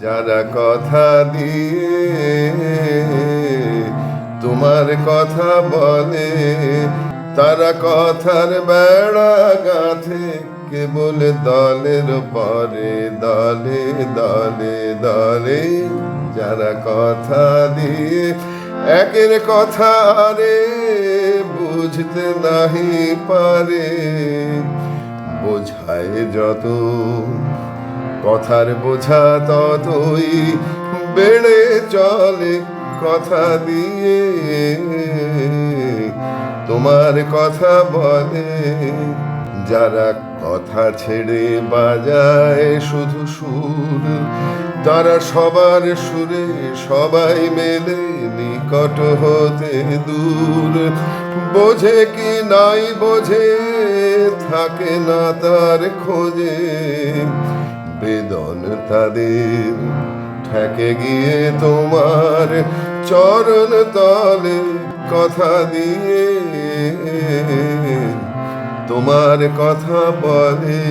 যারা কথা দিয়ে তোমার কথা বলে, তারা কথার বেড়া গাঁথে কেবল দলের পরে, দলে দলে দলে। যারা কথা দিয়ে একের কথা রে বুঝতে নাহি পারে, বোঝায় যত কথার বোঝা ততই বেড়ে চলে কথা দিয়ে তোমার কথা বলে। যারা কথা ছেড়ে বাজায় শুধু সুর, তারা সবার সুরে সবাই মেলে নিকট হতে দূর। বোঝে কি নাই বোঝে থাকে না তার খোঁজে, বেদন তাদের ঠেকে গিয়ে তোমার চরণ তলে কথা দিয়ে তোমার কথা বলে।